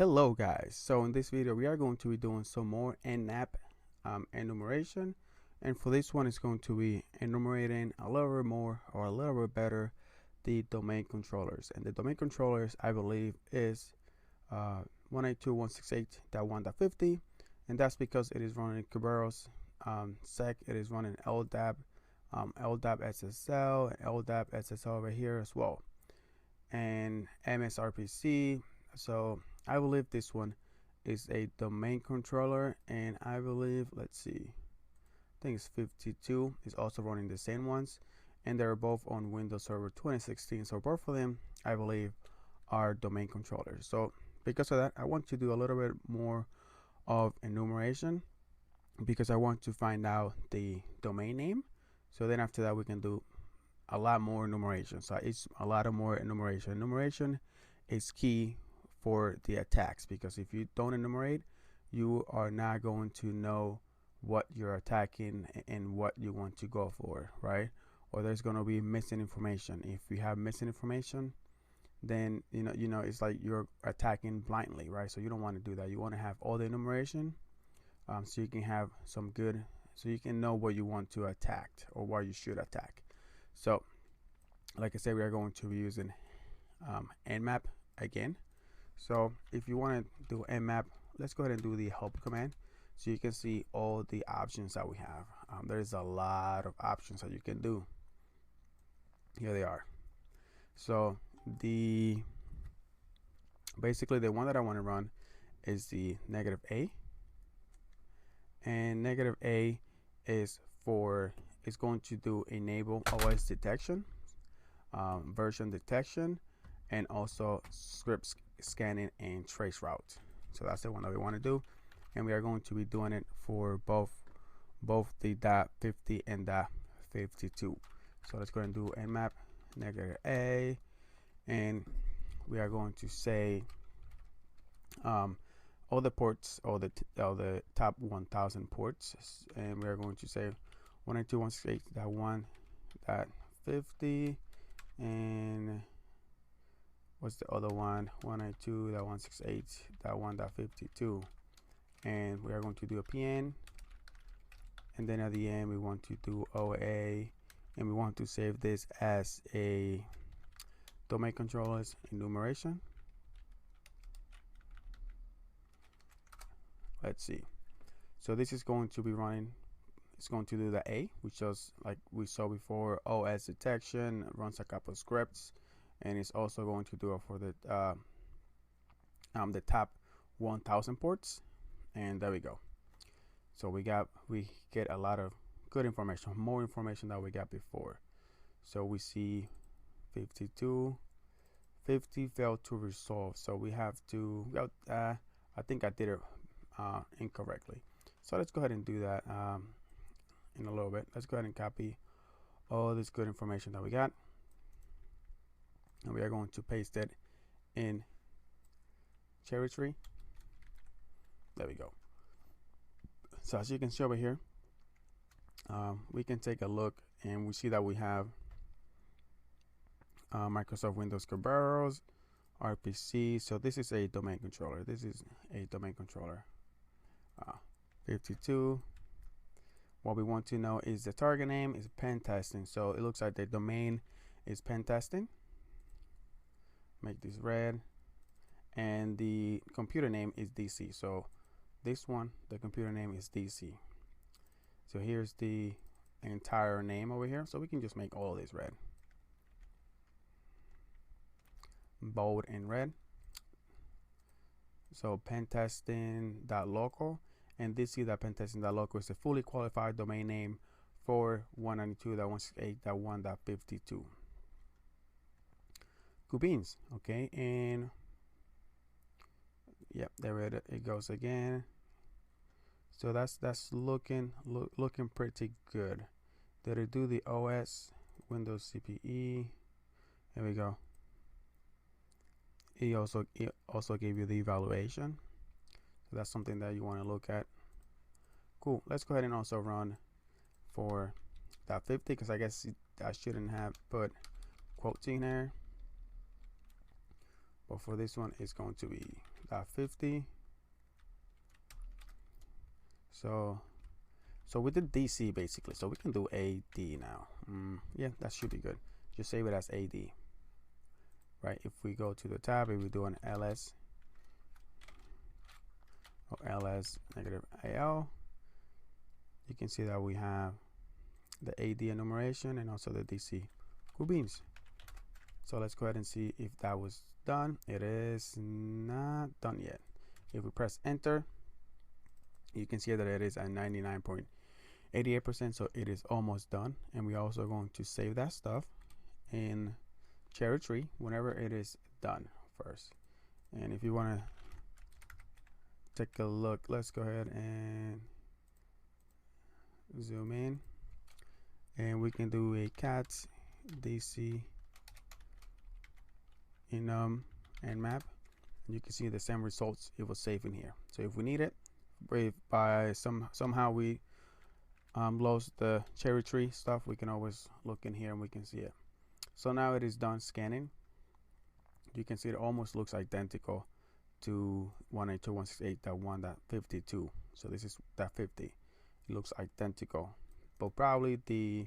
Hello guys, so in this video we are going to be doing some more NMAP enumeration, and for this one it's going to be enumerating a little bit more or a little bit better the domain controllers. And the domain controllers I believe is 192.168.1.50, and that's because it is running Kerberos sec, it is running LDAP, LDAP SSL, and LDAP SSL over here as well, and MSRPC. So I believe this one is a domain controller, and I believe, let's see, I think it's 52 is also running the same ones, and they're both on Windows Server 2016. So both of them I believe are domain controllers. So because of that, I want to do a little bit more of enumeration because I want to find out the domain name. So then after that we can do a lot more enumeration. So it's a lot of more enumeration. Enumeration is key for the attacks, because if you don't enumerate, you are not going to know what you're attacking and what you want to go for, right? Or there's going to be missing information. If you have missing information, then you know it's like you're attacking blindly, right? So you don't want to do that. You want to have all the enumeration, so you can have some good, so you can know what you want to attack or what you should attack. So like I said, we are going to be using NMAP again. So if you want to do NMAP, let's go ahead and do the help command so you can see all the options that we have. There's a lot of options that you can do. Here they are. So basically the one that I want to run is the -A, and -A is going to do enable OS detection, version detection, and also script scanning and trace route. So that's the one that we want to do, and we are going to be doing it for both the .50 and .52. So let's go ahead and do nmap -A, and we are going to say all the ports, all the top 1000 ports, and we are going to say 192.168.1.50, and what's the other one? 192.168.1.52, and we are going to do a PN, and then at the end we want to do OA, and we want to save this as a domain controllers enumeration. Let's see. So this is going to be running, it's going to do the A, which is like we saw before, OS detection, runs a couple of scripts, and it's also going to do it for the top 1000 ports. And there we go. So we get a lot of good information, more information than we got before. So we see 50 failed to resolve, so we have to I think I did it incorrectly. So let's go ahead and do that in a little bit. Let's go ahead and copy all this good information that we got, and we are going to paste it in cherry tree. There we go. So as you can see over here, we can take a look, and we see that we have Microsoft Windows Kerberos, RPC. So this is a domain controller. This is a domain controller. 52. What we want to know is the target name is pen testing. So it looks like the domain is pen testing. Make this red, and the computer name is DC. So this one, the computer name is DC. So here's the entire name over here. So we can just make all of this red, bold and red. So pentesting.local, and DC.pentesting.local is a fully qualified domain name for 192.168.1.52. Cool beans. Okay, and yep, there it goes again. So that's looking pretty good. Did it do the OS Windows CPE? There we go. It also gave you the evaluation, so that's something that you want to look at. Cool. Let's go ahead and also run for .50, because I guess I shouldn't have put quotes in there, but for this one it's going to be .50. So we did DC basically, so we can do AD now. Yeah, that should be good. Just save it as AD. Right, if we go to the tab, if we do an LS or LS negative AL, you can see that we have the AD enumeration and also the DC. Cool beans. So let's go ahead and see if that was done. It is not done yet. If we press enter, you can see that it is at 99.88%, so it is almost done. And we're also going to save that stuff in Cherry Tree whenever it is done first. And if you want to take a look, let's go ahead and zoom in, and we can do a cat DC enum and map. You can see the same results it was saved in here. So if we need it, if by somehow we lost the Cherry Tree stuff, we can always look in here and we can see it. So now it is done scanning. You can see it almost looks identical to 192.168.1.52. So this is .50. It looks identical, but probably the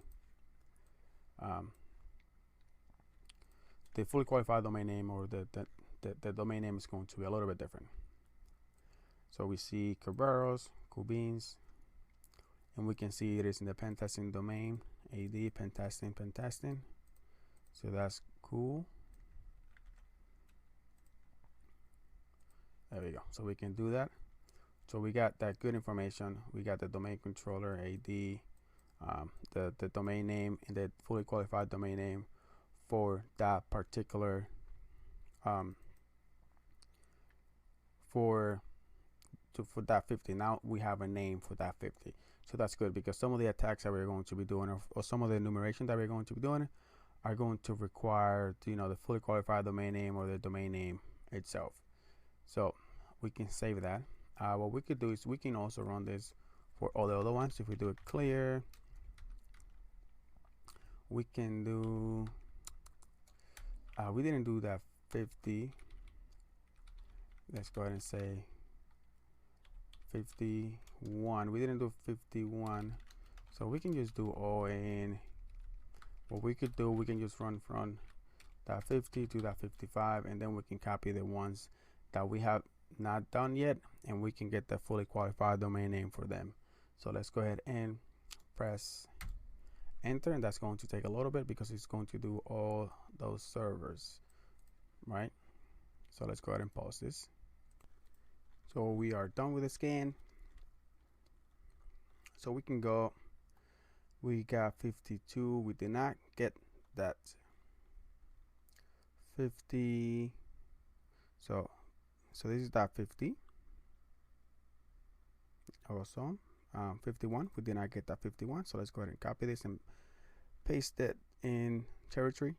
fully qualified domain name or the domain name is going to be a little bit different. So we see Kerberos, cool beans, and we can see it is in the pen testing domain, AD pen testing. So that's cool. There we go. So we can do that. So we got that good information. We got the domain controller, AD, the domain name, and the fully qualified domain name for that particular for that 50. Now we have a name for that 50. So that's good, because some of the attacks that we're going to be doing, or some of the enumeration that we're going to be doing, are going to require, you know, the fully qualified domain name or the domain name itself. So we can save that. What we could do is we can also run this for all the other ones. If we do it clear, we can do we didn't do that 50. Let's go ahead and say 51. We didn't do 51, so we can just do all in. What we could do, we can just run from that 50 to that 55, and then we can copy the ones that we have not done yet, and we can get the fully qualified domain name for them. So let's go ahead and press enter, and that's going to take a little bit because it's going to do all those servers, right? So let's go ahead and pause this. So we are done with the scan. So we can go, we got 52. We did not get that 50. So this is that 50. Also 51, we did not get that 51. So let's go ahead and copy this and paste it in Cherry Tree.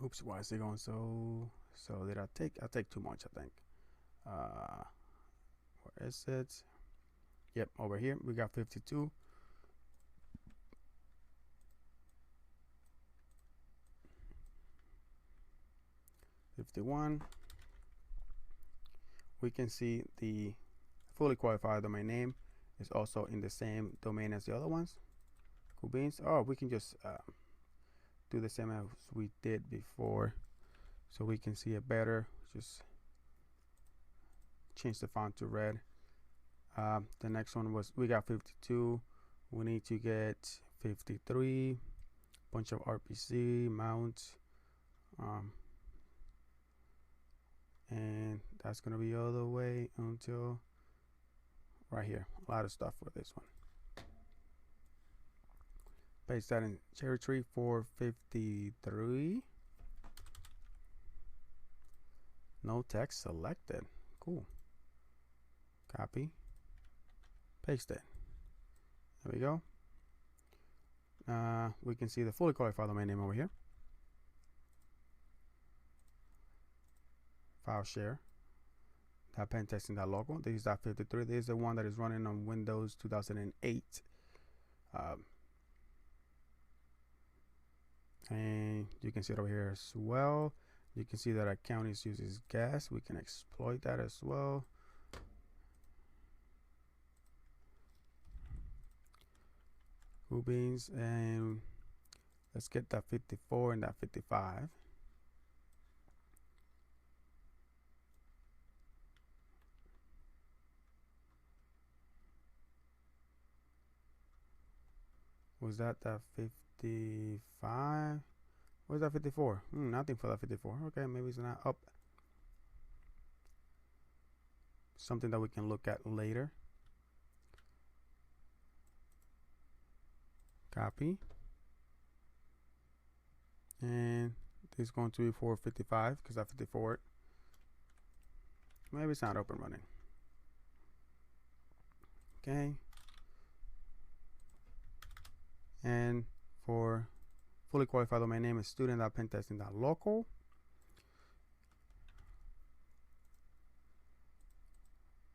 Oops, why is it going so did I take too much, I think. Where is it? Yep, over here we got 52. '51. We can see the fully qualified domain name is also in the same domain as the other ones. Cool beans. Oh, we can just do the same as we did before, so we can see it better. Just change the font to red. The next one was, we got 52. We need to get 53. Bunch of RPC mounts, and that's gonna be all the way until right here. A lot of stuff for this one. Paste that in Cherry Tree for 53. No text selected. Cool. Copy. Paste it. There we go. We can see the fully qualified domain name over here. File share. That pen testing that logo. This is that 53. This is the one that is running on Windows 2008. And you can see it over here as well. You can see that our county uses gas. We can exploit that as well. Cool beans. And let's get that 54 and that 55. Was that 55? Where's that 54? Nothing for that 54. Okay, maybe it's not up. Something that we can look at later. Copy. And this is going to be for 55 because that 54. Maybe it's not up and running. Okay. And for fully qualified domain name is student.pentesting.local.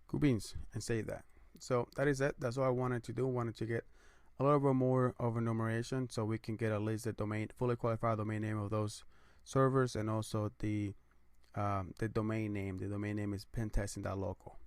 Cool beans, and save that. So that is it. That's all I wanted to do. Wanted to get a little bit more of enumeration so we can get at least the domain, fully qualified domain name of those servers, and also the domain name. The domain name is pentesting.local.